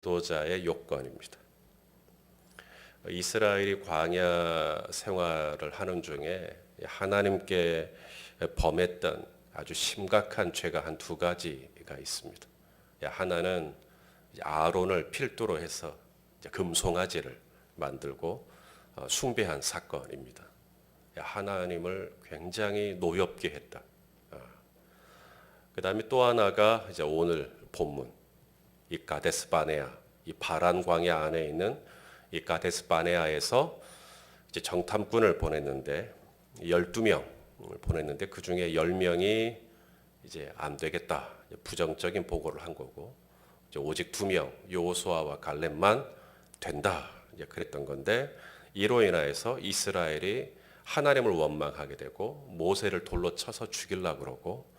지도자의 요건입니다. 이스라엘이 광야 생활을 하는 중에 하나님께 범했던 아주 심각한 죄가 한 두 가지가 있습니다. 하나는 아론을 필두로 해서 금송아지를 만들고 숭배한 사건입니다. 하나님을 굉장히 노엽게 했다. 그 다음에 또 하나가 이제 오늘 본문 이 가데스 바네아, 이 바란 광야 안에 있는 이 가데스 바네아에서 이제 정탐꾼을 보냈는데 12명을 보냈는데 그 중에 10명이 이제 안 되겠다, 부정적인 보고를 한 거고, 이제 오직 2명 여호수아와 갈렙만 된다, 이제 그랬던 건데, 이로 인하여서 이스라엘이 하나님을 원망하게 되고 모세를 돌로 쳐서 죽이려고 그러고,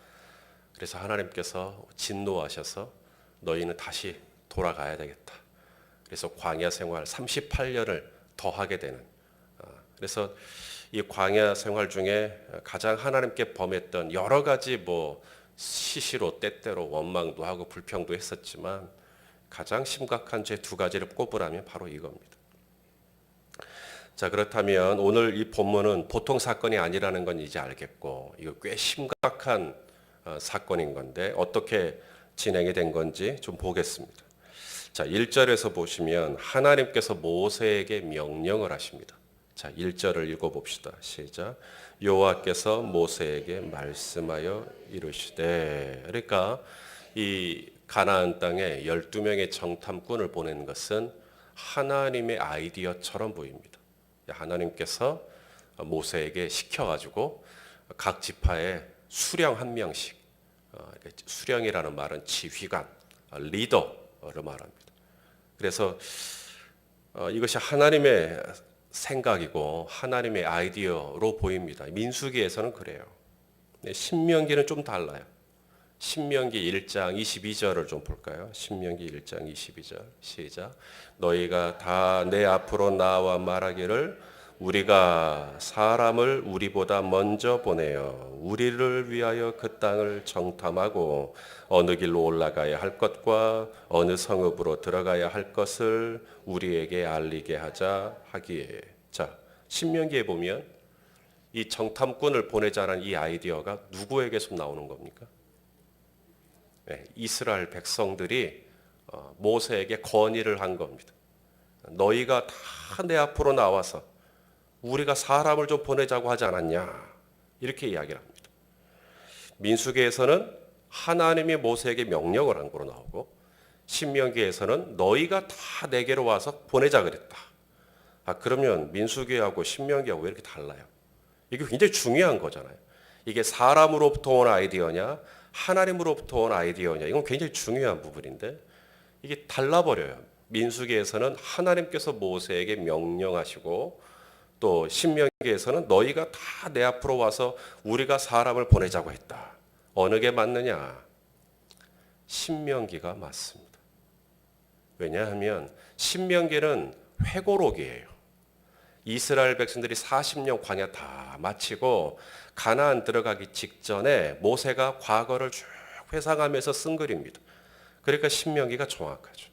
그래서 하나님께서 진노하셔서 너희는 다시 돌아가야 되겠다. 그래서 광야 생활 38년을 더 하게 되는, 그래서 이 광야 생활 중에 가장 하나님께 범했던 여러 가지 시시로 때때로 원망도 하고 불평도 했었지만 가장 심각한 죄 두 가지를 꼽으라면 바로 이겁니다. 자, 그렇다면 오늘 이 본문은 보통 사건이 아니라는 건 이제 알겠고, 이거 꽤 심각한 사건인 건데 어떻게 진행이 된 건지 좀 보겠습니다. 자, 1절에서 보시면 하나님께서 모세에게 명령을 하십니다. 자, 1절을 읽어봅시다. 시작. 여호와께서 모세에게 말씀하여 이르시되. 그러니까 이 가나안 땅에 12명의 정탐꾼을 보내는 것은 하나님의 아이디어처럼 보입니다. 하나님께서 모세에게 시켜가지고 각 지파에 수령 한 명씩, 수령이라는 말은 지휘관, 리더를 말합니다. 그래서 이것이 하나님의 생각이고 하나님의 아이디어로 보입니다. 민수기에서는 그래요. 신명기는 좀 달라요. 신명기 1장 22절을 좀 볼까요? 신명기 1장 22절 시작. 너희가 다 내 앞으로 나와 말하기를 우리가 사람을 우리보다 먼저 보내어 우리를 위하여 그 땅을 정탐하고 어느 길로 올라가야 할 것과 어느 성읍으로 들어가야 할 것을 우리에게 알리게 하자 하기에. 자, 신명기에 보면 이 정탐꾼을 보내자는 이 아이디어가 누구에게서 나오는 겁니까? 네, 이스라엘 백성들이 모세에게 건의를 한 겁니다. 너희가 다 내 앞으로 나와서 우리가 사람을 좀 보내자고 하지 않았냐, 이렇게 이야기를 합니다. 민수기에서는 하나님이 모세에게 명령을 한 거로 나오고, 신명기에서는 너희가 다 내게로 와서 보내자 그랬다. 그러면 민수기하고 신명기하고 왜 이렇게 달라요? 이게 굉장히 중요한 거잖아요. 이게 사람으로부터 온 아이디어냐 하나님으로부터 온 아이디어냐, 이건 굉장히 중요한 부분인데 이게 달라버려요. 민수기에서는 하나님께서 모세에게 명령하시고, 또 신명기에서는 너희가 다 내 앞으로 와서 우리가 사람을 보내자고 했다. 어느 게 맞느냐? 신명기가 맞습니다. 왜냐하면 신명기는 회고록이에요. 이스라엘 백성들이 40년 광야 다 마치고 가나안 들어가기 직전에 모세가 과거를 쭉 회상하면서 쓴 글입니다. 그러니까 신명기가 정확하죠.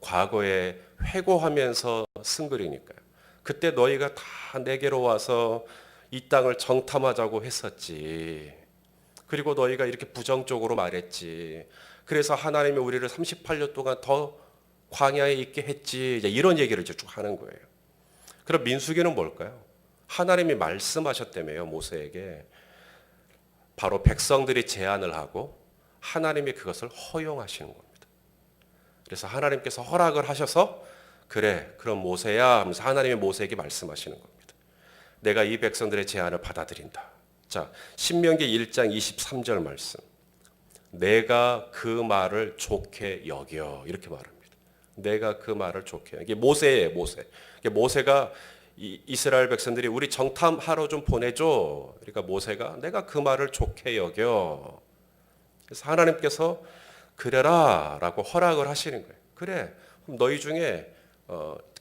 과거에 회고하면서 쓴 글이니까요. 그때 너희가 다 내게로 와서 이 땅을 정탐하자고 했었지. 그리고 너희가 이렇게 부정적으로 말했지. 그래서 하나님이 우리를 38년 동안 더 광야에 있게 했지. 이런 얘기를 쭉 하는 거예요. 그럼 민수기는 뭘까요? 하나님이 말씀하셨다며요, 모세에게. 바로 백성들이 제안을 하고 하나님이 그것을 허용하시는 겁니다. 그래서 하나님께서 허락을 하셔서 그래, 그럼 모세야 하면서 하나님이 모세에게 말씀하시는 겁니다. 내가 이 백성들의 제안을 받아들인다. 자, 신명기 1장 23절 말씀. 내가 그 말을 좋게 여겨, 이렇게 말합니다. 내가 그 말을 좋게. 이게 모세예요, 모세. 모세가 이스라엘 백성들이 우리 정탐하러 좀 보내줘. 그러니까 모세가 내가 그 말을 좋게 여겨. 그래서 하나님께서 그래라 라고 허락을 하시는 거예요. 그래, 그럼 너희 중에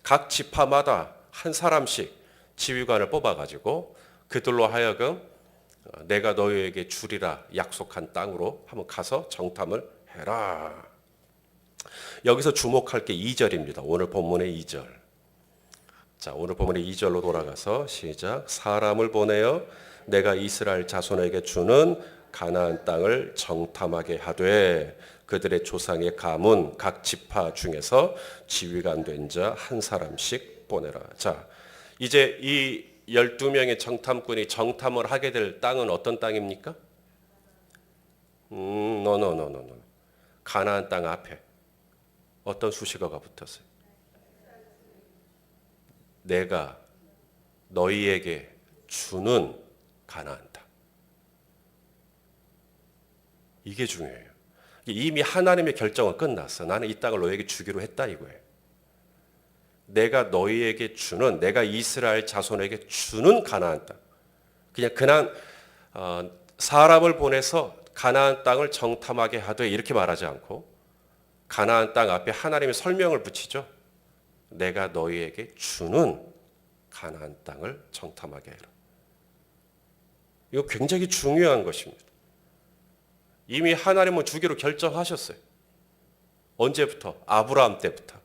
각 지파마다 한 사람씩 지휘관을 뽑아가지고 그들로 하여금 내가 너희에게 주리라 약속한 땅으로 한번 가서 정탐을 해라. 여기서 주목할 게 2절입니다. 오늘 본문의 2절. 자, 오늘 본문의 2절로 돌아가서 시작. 사람을 보내어 내가 이스라엘 자손에게 주는 가나안 땅을 정탐하게 하되 그들의 조상의 가문 각 지파 중에서 지휘관 된 자 한 사람씩 보내라. 자, 이제 이 12명의 정탐꾼이 정탐을 하게 될 땅은 어떤 땅입니까? 노. 가나안 땅 앞에 어떤 수식어가 붙었어요? 내가 너희에게 주는 가나안 땅. 이게 중요해요. 이미 하나님의 결정은 끝났어. 나는 이 땅을 너희에게 주기로 했다 이거예요. 내가 너희에게 주는, 내가 이스라엘 자손에게 주는 가나안 땅. 그냥 사람을 보내서 가나안 땅을 정탐하게 하되 이렇게 말하지 않고 가나안 땅 앞에 하나님의 설명을 붙이죠. 내가 너희에게 주는 가나안 땅을 정탐하게 해라. 이거 굉장히 중요한 것입니다. 이미 하나님은 주기로 결정하셨어요. 언제부터? 아브라함 때부터.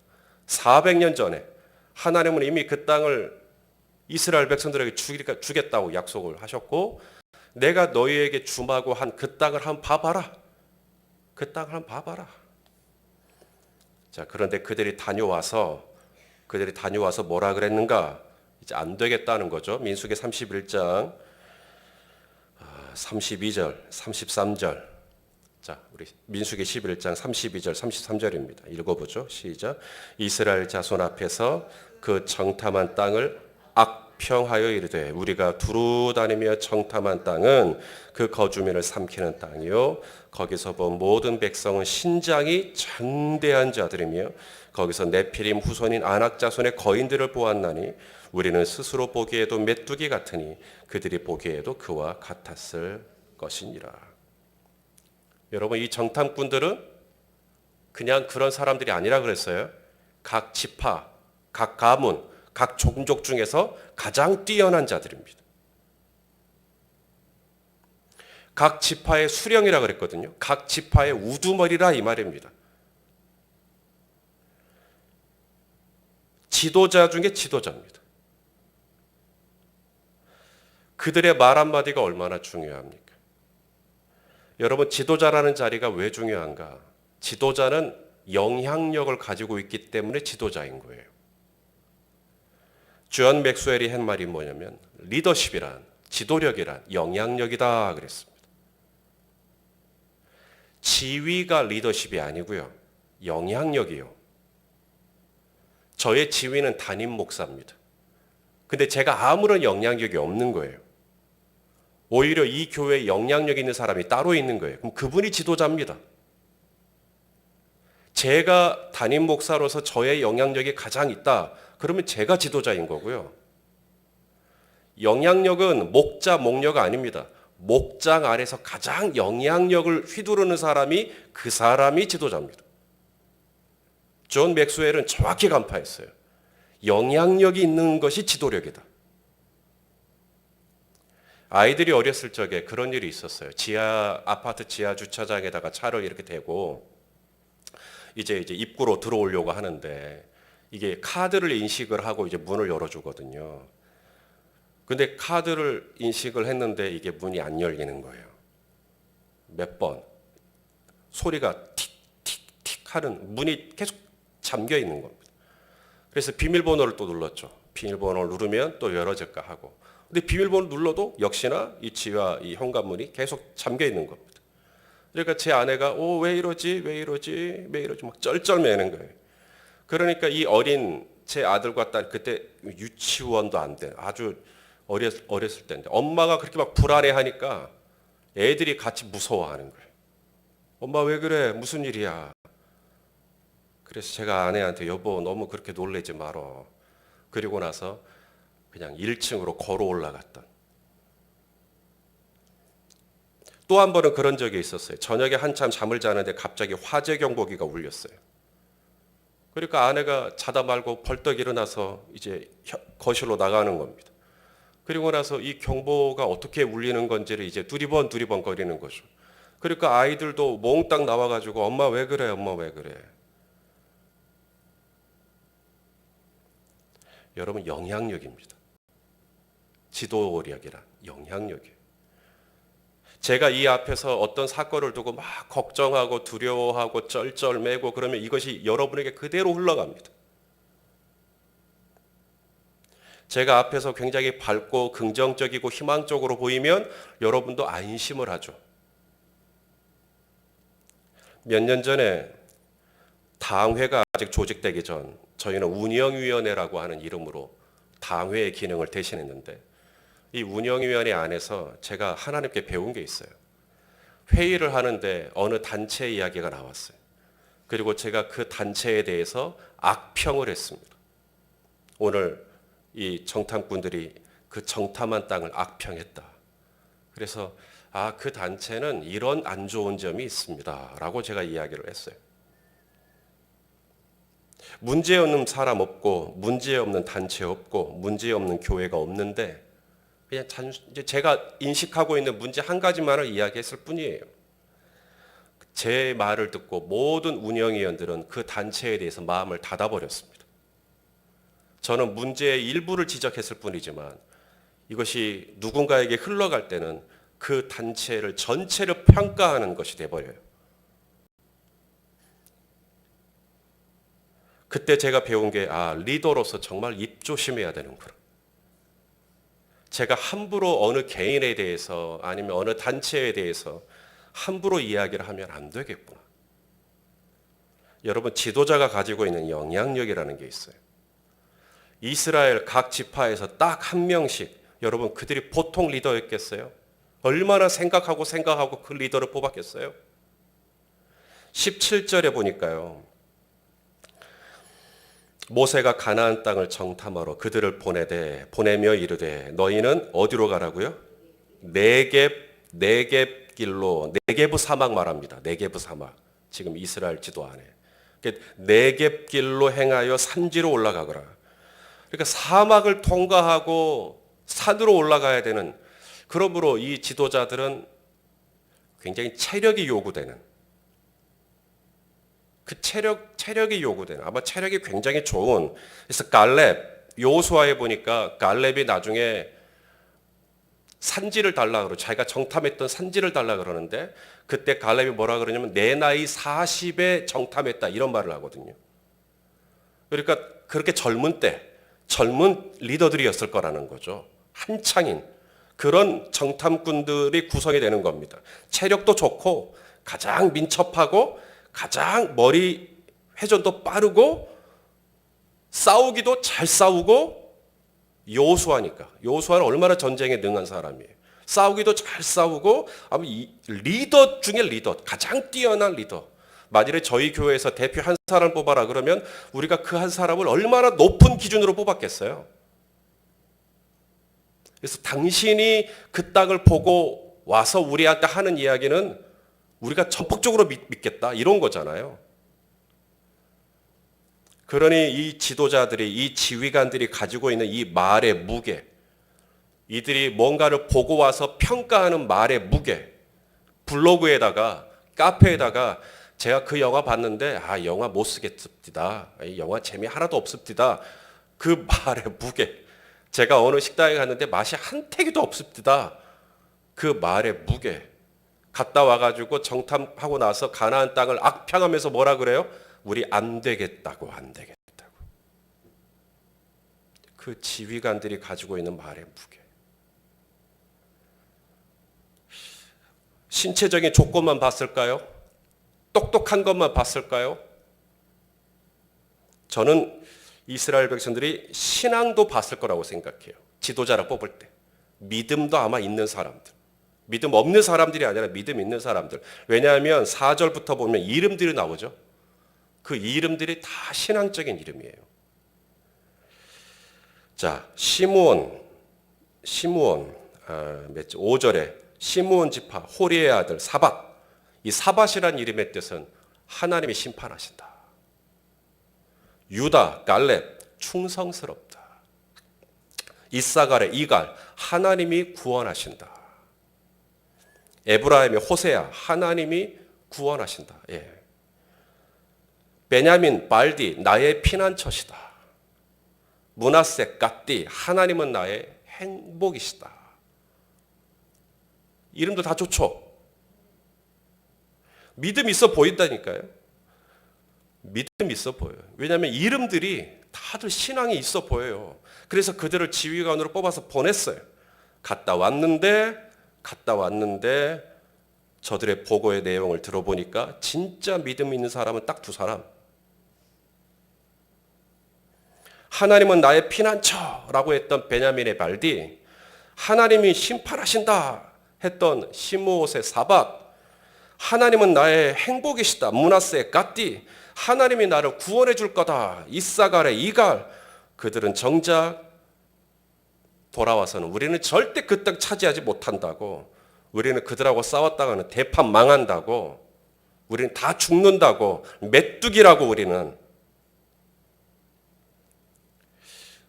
400년 전에 하나님은 이미 그 땅을 이스라엘 백성들에게 주겠다고 약속을 하셨고 내가 너희에게 주마고 한 그 땅을 한번 봐봐라. 그 땅을 한번 봐봐라. 자, 그런데 그들이 다녀와서 뭐라 그랬는가? 이제 안 되겠다는 거죠. 민수기 31장 32절, 33절. 자, 우리 민수기 11장 32절, 33절입니다. 읽어보죠. 시작. 이스라엘 자손 앞에서 그 정탐한 땅을 악평하여 이르되 우리가 두루 다니며 정탐한 땅은 그 거주민을 삼키는 땅이요 거기서 본 모든 백성은 신장이 장대한 자들이며 거기서 네피림 후손인 아낙 자손의 거인들을 보았나니 우리는 스스로 보기에도 메뚜기 같으니 그들이 보기에도 그와 같았을 것이니라. 여러분, 이 정탐꾼들은 그냥 그런 사람들이 아니라 그랬어요. 각 지파, 각 가문, 각 종족 중에서 가장 뛰어난 자들입니다. 각 지파의 수령이라 그랬거든요. 각 지파의 우두머리라 이 말입니다. 지도자 중에 지도자입니다. 그들의 말 한마디가 얼마나 중요합니까? 여러분, 지도자라는 자리가 왜 중요한가? 지도자는 영향력을 가지고 있기 때문에 지도자인 거예요. 존 맥스웰이 한 말이 뭐냐면 리더십이란, 지도력이란 영향력이다 그랬습니다. 지위가 리더십이 아니고요. 영향력이요. 저의 지위는 담임 목사입니다. 근데 제가 아무런 영향력이 없는 거예요. 오히려 이 교회에 영향력 있는 사람이 따로 있는 거예요. 그럼 그분이 지도자입니다. 제가 담임 목사로서 저의 영향력이 가장 있다. 그러면 제가 지도자인 거고요. 영향력은 목자, 목녀가 아닙니다. 목장 아래서 가장 영향력을 휘두르는 사람이 그 사람이 지도자입니다. 존 맥스웰은 정확히 간파했어요. 영향력이 있는 것이 지도력이다. 아이들이 어렸을 적에 그런 일이 있었어요. 아파트 지하 주차장에다가 차를 이렇게 대고 이제 입구로 들어오려고 하는데 이게 카드를 인식을 하고 이제 문을 열어주거든요. 근데 카드를 인식을 했는데 이게 문이 안 열리는 거예요. 몇 번. 소리가 틱틱틱 하는 문이 계속 잠겨 있는 겁니다. 그래서 비밀번호를 또 눌렀죠. 비밀번호를 누르면 또 열어질까 하고. 근데 비밀번호 눌러도 역시나 이 지하 이 현관문이 계속 잠겨 있는 겁니다. 그러니까 제 아내가 왜 이러지 막 쩔쩔매는 거예요. 그러니까 이 어린 제 아들과 딸 그때 유치원도 안 된 아주 어렸을 때인데 엄마가 그렇게 막 불안해하니까 애들이 같이 무서워하는 거예요. 엄마 왜 그래? 무슨 일이야? 그래서 제가 아내한테 여보 너무 그렇게 놀래지 말어. 그리고 나서 그냥 1층으로 걸어 올라갔던. 또 한 번은 그런 적이 있었어요. 저녁에 한참 잠을 자는데 갑자기 화재 경보기가 울렸어요. 그러니까 아내가 자다 말고 벌떡 일어나서 이제 거실로 나가는 겁니다. 그리고 나서 이 경보가 어떻게 울리는 건지를 이제 두리번 거리는 거죠. 그러니까 아이들도 몽땅 나와가지고 엄마 왜 그래? 엄마 왜 그래? 여러분 영향력입니다. 지도력이란 영향력이에요. 제가 이 앞에서 어떤 사건을 두고 막 걱정하고 두려워하고 쩔쩔매고 그러면 이것이 여러분에게 그대로 흘러갑니다. 제가 앞에서 굉장히 밝고 긍정적이고 희망적으로 보이면 여러분도 안심을 하죠. 몇 년 전에 당회가 아직 조직되기 전 저희는 운영위원회라고 하는 이름으로 당회의 기능을 대신했는데 이 운영위원회 안에서 제가 하나님께 배운 게 있어요. 회의를 하는데 어느 단체 이야기가 나왔어요. 그리고 제가 그 단체에 대해서 악평을 했습니다. 오늘 이 정탐꾼들이 그 정탐한 땅을 악평했다. 그래서 그 단체는 이런 안 좋은 점이 있습니다. 라고 제가 이야기를 했어요. 문제 없는 사람 없고 문제 없는 단체 없고 문제 없는 교회가 없는데 그냥 제가 인식하고 있는 문제 한 가지만을 이야기했을 뿐이에요. 제 말을 듣고 모든 운영위원들은 그 단체에 대해서 마음을 닫아버렸습니다. 저는 문제의 일부를 지적했을 뿐이지만 이것이 누군가에게 흘러갈 때는 그 단체를 전체를 평가하는 것이 돼버려요. 그때 제가 배운 게 리더로서 정말 입 조심해야 되는구나. 제가 함부로 어느 개인에 대해서 아니면 어느 단체에 대해서 함부로 이야기를 하면 안 되겠구나. 여러분 지도자가 가지고 있는 영향력이라는 게 있어요. 이스라엘 각 지파에서 딱 한 명씩 여러분 그들이 보통 리더였겠어요? 얼마나 생각하고 그 리더를 뽑았겠어요? 17절에 보니까요. 모세가 가나안 땅을 정탐하러 그들을 보내며 이르되 너희는 어디로 가라고요? 네겝 길로 네게브 사막 말합니다. 네게브 사막. 지금 이스라엘 지도 안에. 네겝 길로 행하여 산지로 올라가거라. 그러니까 사막을 통과하고 산으로 올라가야 되는 그러므로 이 지도자들은 굉장히 체력이 요구되는 그 체력이 요구되는 아마 체력이 굉장히 좋은 그래서 요수아에 보니까 갈렙이 나중에 산지를 달라 그러고 자기가 정탐했던 산지를 달라 그러는데 그때 갈렙이 뭐라 그러냐면 내 나이 40에 정탐했다 이런 말을 하거든요. 그러니까 그렇게 젊은 리더들이었을 거라는 거죠. 한창인 그런 정탐꾼들이 구성이 되는 겁니다. 체력도 좋고 가장 민첩하고 가장 머리 회전도 빠르고 싸우기도 잘 싸우고 요수아는 얼마나 전쟁에 능한 사람이에요. 싸우기도 잘 싸우고 아마 리더 중에 리더 가장 뛰어난 리더. 만일에 저희 교회에서 대표 한 사람을 뽑아라 그러면 우리가 그 한 사람을 얼마나 높은 기준으로 뽑았겠어요. 그래서 당신이 그 땅을 보고 와서 우리한테 하는 이야기는 우리가 전폭적으로 믿겠다 이런 거잖아요. 그러니 이 지도자들이 이 지휘관들이 가지고 있는 이 말의 무게 이들이 뭔가를 보고 와서 평가하는 말의 무게 블로그에다가 카페에다가 제가 그 영화 봤는데 영화 못 쓰겠습니다. 영화 재미 하나도 없습니다. 그 말의 무게 제가 어느 식당에 갔는데 맛이 한 태기도 없습니다. 그 말의 무게 갔다 와가지고 정탐하고 나서 가나안 땅을 악평하면서 뭐라 그래요? 우리 안 되겠다고. 그 지휘관들이 가지고 있는 말의 무게. 신체적인 조건만 봤을까요? 똑똑한 것만 봤을까요? 저는 이스라엘 백성들이 신앙도 봤을 거라고 생각해요. 지도자를 뽑을 때. 믿음도 아마 있는 사람들. 믿음 없는 사람들이 아니라 믿음 있는 사람들. 왜냐하면 4절부터 보면 이름들이 나오죠. 그 이름들이 다 신앙적인 이름이에요. 자, 시므온 5절에 시므온 지파 호리의 아들 사밧. 이 사밧이란 이름의 뜻은 하나님이 심판하신다. 유다 갈렙 충성스럽다. 이사갈의 이갈 하나님이 구원하신다. 에브라임의 호세아 하나님이 구원하신다. 베냐민 발디 나의 피난처시다. 문하세 갓디, 하나님은 나의 행복이시다. 이름도 다 좋죠. 믿음 있어 보인다니까요. 믿음 있어 보여요. 왜냐하면 이름들이 다들 신앙이 있어 보여요. 그래서 그들을 지휘관으로 뽑아서 보냈어요. 갔다 왔는데 저들의 보고의 내용을 들어보니까 진짜 믿음 있는 사람은 딱 두 사람. 하나님은 나의 피난처라고 했던 베냐민의 발디, 하나님이 심판하신다 했던 시므옷의 사박, 하나님은 나의 행복이시다 므낫세의 갓디, 하나님이 나를 구원해 줄 거다 이사갈의 이갈. 그들은 정작 돌아와서는 우리는 절대 그 땅 차지하지 못한다고, 우리는 그들하고 싸웠다가는 대판 망한다고, 우리는 다 죽는다고, 메뚜기라고. 우리는,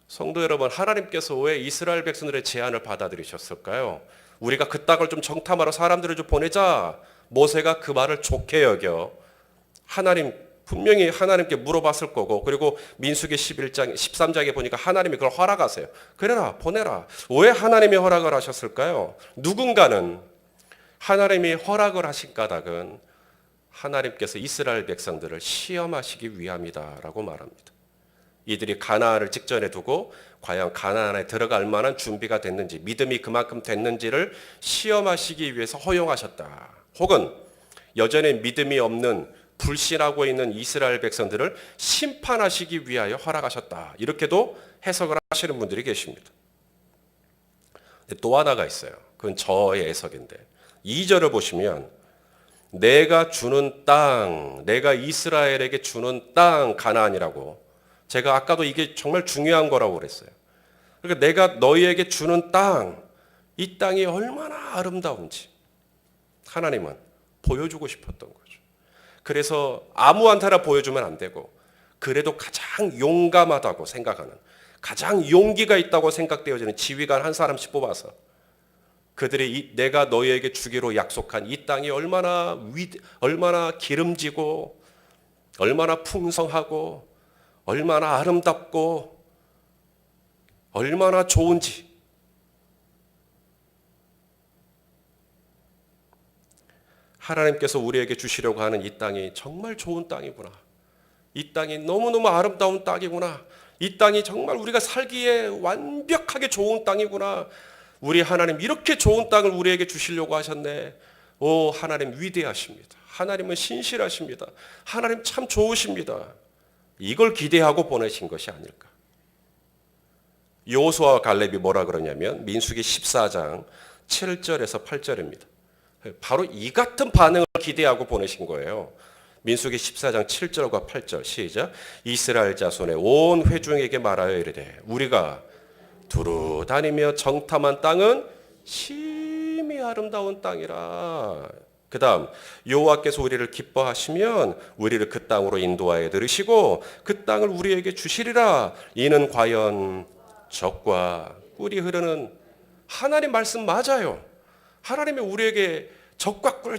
성도 여러분, 하나님께서 왜 이스라엘 백성들의 제안을 받아들이셨을까요? 우리가 그 땅을 좀 정탐하러 사람들을 좀 보내자. 모세가 그 말을 좋게 여겨 분명히 하나님께 물어봤을 거고, 그리고 민수기 11장 13장에 보니까 하나님이 그걸 허락하세요. 그래라, 보내라. 왜 하나님이 허락을 하셨을까요? 누군가는 하나님이 허락을 하신 까닭은 하나님께서 이스라엘 백성들을 시험하시기 위함이다라고 말합니다. 이들이 가나안을 직전에 두고 과연 가나안에 들어갈 만한 준비가 됐는지, 믿음이 그만큼 됐는지를 시험하시기 위해서 허용하셨다. 혹은 여전히 믿음이 없는, 불신하고 있는 이스라엘 백성들을 심판하시기 위하여 허락하셨다. 이렇게도 해석을 하시는 분들이 계십니다. 또 하나가 있어요. 그건 저의 해석인데, 2절을 보시면 내가 주는 땅, 내가 이스라엘에게 주는 땅 가나안이라고, 제가 아까도 이게 정말 중요한 거라고 그랬어요. 그러니까 내가 너희에게 주는 땅, 이 땅이 얼마나 아름다운지 하나님은 보여주고 싶었던 거죠. 그래서 아무한테나 보여주면 안 되고, 그래도 가장 용감하다고 생각하는, 가장 용기가 있다고 생각되어지는 지휘관 한 사람씩 뽑아서 그들이 내가 너희에게 주기로 약속한 이 땅이 얼마나 기름지고 얼마나 풍성하고 얼마나 아름답고 얼마나 좋은지, 하나님께서 우리에게 주시려고 하는 이 땅이 정말 좋은 땅이구나, 이 땅이 너무너무 아름다운 땅이구나, 이 땅이 정말 우리가 살기에 완벽하게 좋은 땅이구나, 우리 하나님 이렇게 좋은 땅을 우리에게 주시려고 하셨네. 오, 하나님 위대하십니다. 하나님은 신실하십니다. 하나님 참 좋으십니다. 이걸 기대하고 보내신 것이 아닐까. 여호수아와 갈렙이 뭐라 그러냐면 민수기 14장 7절에서 8절입니다. 바로 이 같은 반응을 기대하고 보내신 거예요. 민수기 14장 7절과 8절 시작. 이스라엘 자손의 온 회중에게 말하여 이르되 우리가 두루 다니며 정탐한 땅은 심히 아름다운 땅이라. 그 다음 여호와께서 우리를 기뻐하시면 우리를 그 땅으로 인도하여 들으시고 그 땅을 우리에게 주시리라. 이는 과연 적과 꿀이 흐르는, 하나님 말씀 맞아요. 하나님이 우리에게 적과 꿀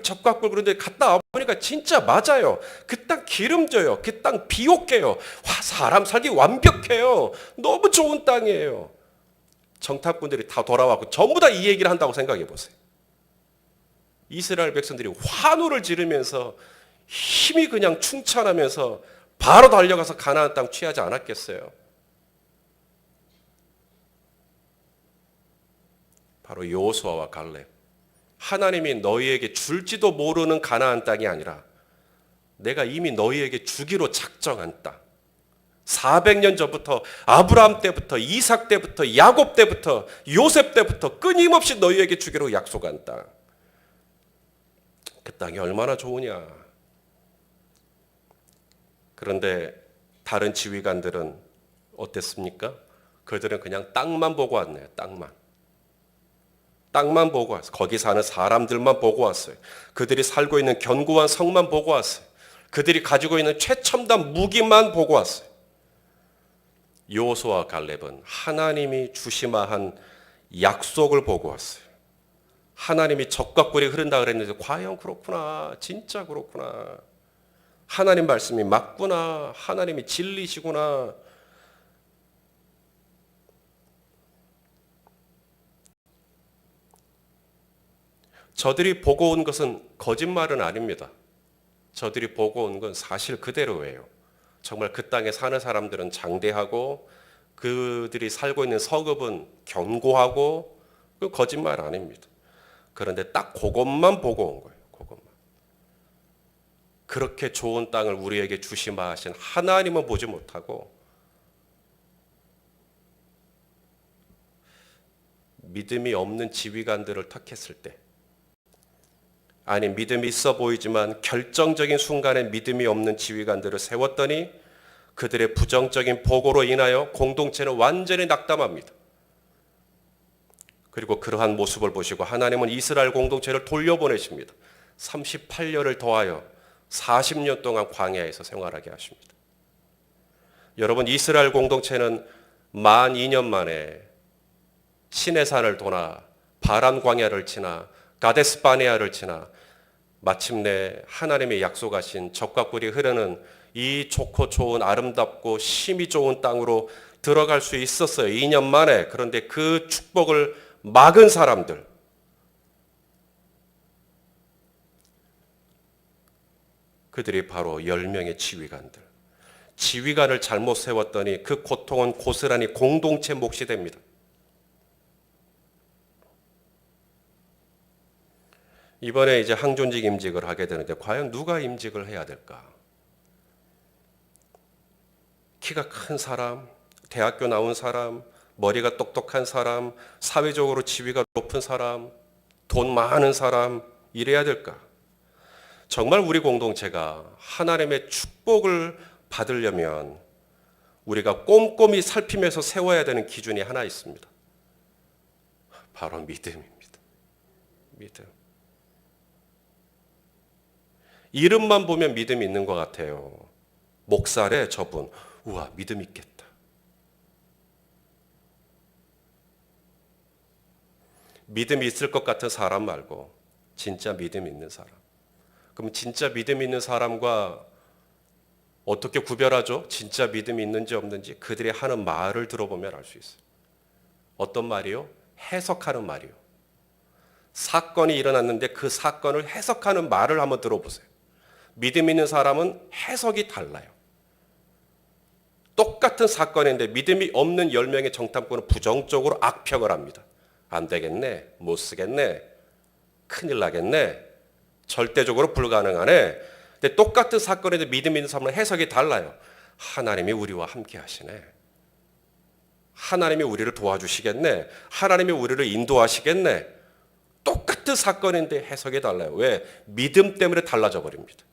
그런데 갔다 와보니까 진짜 맞아요. 그 땅 기름져요. 그 땅 비옥해요. 사람 살기 완벽해요. 너무 좋은 땅이에요. 정탐꾼들이 다 돌아왔고 전부 다 이 얘기를 한다고 생각해 보세요. 이스라엘 백성들이 환호를 지르면서 힘이 그냥 충천하면서 바로 달려가서 가나안 땅 취하지 않았겠어요? 바로 여호수아와 갈렙. 하나님이 너희에게 줄지도 모르는 가나안 땅이 아니라 내가 이미 너희에게 주기로 작정한 땅. 400년 전부터 아브라함 때부터 이삭 때부터 야곱 때부터 요셉 때부터 끊임없이 너희에게 주기로 약속한 땅. 그 땅이 얼마나 좋으냐. 그런데 다른 지휘관들은 어땠습니까? 그들은 그냥 땅만 보고 왔네요. 땅만 보고 왔어요. 거기 사는 사람들만 보고 왔어요. 그들이 살고 있는 견고한 성만 보고 왔어요. 그들이 가지고 있는 최첨단 무기만 보고 왔어요. 여호수아와 갈렙은 하나님이 주시마한 약속을 보고 왔어요. 하나님이 적과 꿀이 흐른다 그랬는데 과연 그렇구나, 진짜 그렇구나, 하나님 말씀이 맞구나, 하나님이 진리시구나. 저들이 보고 온 것은 거짓말은 아닙니다. 저들이 보고 온 건 사실 그대로예요. 정말 그 땅에 사는 사람들은 장대하고 그들이 살고 있는 서급은 견고하고 그 거짓말 아닙니다. 그런데 딱 그것만 보고 온 거예요. 그것만. 그렇게 좋은 땅을 우리에게 주시마 하신 하나님은 보지 못하고 믿음이 없는 지휘관들을 택했을 때, 아니 믿음이 있어 보이지만 결정적인 순간에 믿음이 없는 지휘관들을 세웠더니 그들의 부정적인 보고로 인하여 공동체는 완전히 낙담합니다. 그리고 그러한 모습을 보시고 하나님은 이스라엘 공동체를 돌려보내십니다. 38년을 더하여 40년 동안 광야에서 생활하게 하십니다. 여러분, 이스라엘 공동체는 만 2년 만에 시내산을 도나 바란 광야를 지나 가데스 바네아를 지나 마침내 하나님의 약속하신 젖과 꿀이 흐르는 이 좋고 좋은 아름답고 심이 좋은 땅으로 들어갈 수 있었어요. 2년 만에. 그런데 그 축복을 막은 사람들, 그들이 바로 10명의 지휘관들. 지휘관을 잘못 세웠더니 그 고통은 고스란히 공동체 몫이 됩니다. 이번에 이제 항존직 임직을 하게 되는데 과연 누가 임직을 해야 될까? 키가 큰 사람, 대학교 나온 사람, 머리가 똑똑한 사람, 사회적으로 지위가 높은 사람, 돈 많은 사람, 이래야 될까? 정말 우리 공동체가 하나님의 축복을 받으려면 우리가 꼼꼼히 살피면서 세워야 되는 기준이 하나 있습니다. 바로 믿음입니다. 믿음. 이름만 보면 믿음이 있는 것 같아요. 목살에 저분, 우와, 믿음 있겠다. 믿음이 있을 것 같은 사람 말고 진짜 믿음 있는 사람. 그럼 진짜 믿음 있는 사람과 어떻게 구별하죠? 진짜 믿음이 있는지 없는지 그들이 하는 말을 들어보면 알 수 있어요. 어떤 말이요? 해석하는 말이요. 사건이 일어났는데 그 사건을 해석하는 말을 한번 들어보세요. 믿음 있는 사람은 해석이 달라요. 똑같은 사건인데 믿음이 없는 10명의 정탐꾼은 부정적으로 악평을 합니다. 안 되겠네, 못 쓰겠네, 큰일 나겠네, 절대적으로 불가능하네. 근데 똑같은 사건인데 믿음 있는 사람은 해석이 달라요. 하나님이 우리와 함께 하시네. 하나님이 우리를 도와주시겠네. 하나님이 우리를 인도하시겠네. 똑같은 사건인데 해석이 달라요. 왜? 믿음 때문에 달라져 버립니다.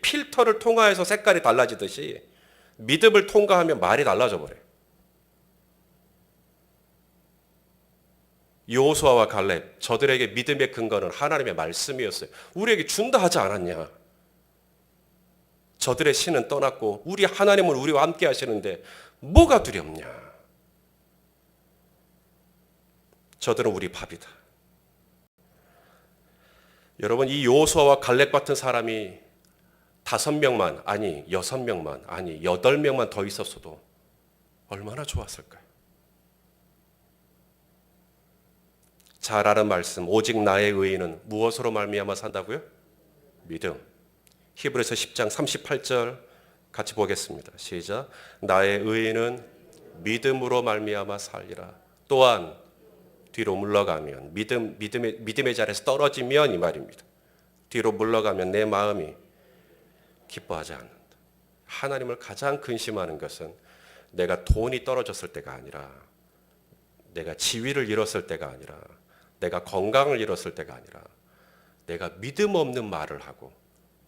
필터를 통과해서 색깔이 달라지듯이 믿음을 통과하면 말이 달라져 버려요. 여호수아와 갈렙, 저들에게 믿음의 근거는 하나님의 말씀이었어요. 우리에게 준다 하지 않았냐? 저들의 신은 떠났고 우리 하나님은 우리와 함께 하시는데 뭐가 두렵냐? 저들은 우리 밥이다. 여러분, 이 여호수아와 갈렙 같은 사람이 5명만, 아니 6명만, 아니 8명만 더 있었어도 얼마나 좋았을까요? 잘 아는 말씀, 오직 나의 의인은 무엇으로 말미암아 산다고요? 믿음. 히브리서 10장 38절 같이 보겠습니다. 시작. 나의 의인은 믿음으로 말미암아 살리라. 또한 뒤로 물러가면 믿음의 자리에서 떨어지면 이 말입니다. 뒤로 물러가면 내 마음이 기뻐하지 않는다. 하나님을 가장 근심하는 것은 내가 돈이 떨어졌을 때가 아니라, 내가 지위를 잃었을 때가 아니라, 내가 건강을 잃었을 때가 아니라, 내가 믿음 없는 말을 하고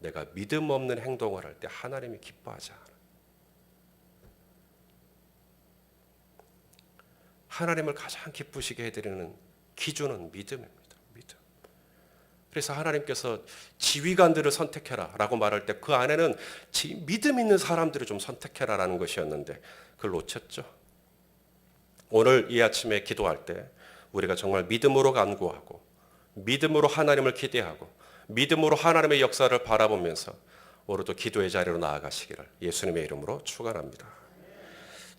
내가 믿음 없는 행동을 할 때 하나님이 기뻐하지 않아요. 하나님을 가장 기쁘시게 해드리는 기준은 믿음입니다. 믿음. 그래서 하나님께서 지휘관들을 선택해라 라고 말할 때 그 안에는 믿음 있는 사람들을 좀 선택해라 라는 것이었는데 그걸 놓쳤죠. 오늘 이 아침에 기도할 때 우리가 정말 믿음으로 간구하고 믿음으로 하나님을 기대하고 믿음으로 하나님의 역사를 바라보면서 오늘도 기도의 자리로 나아가시기를 예수님의 이름으로 축원합니다.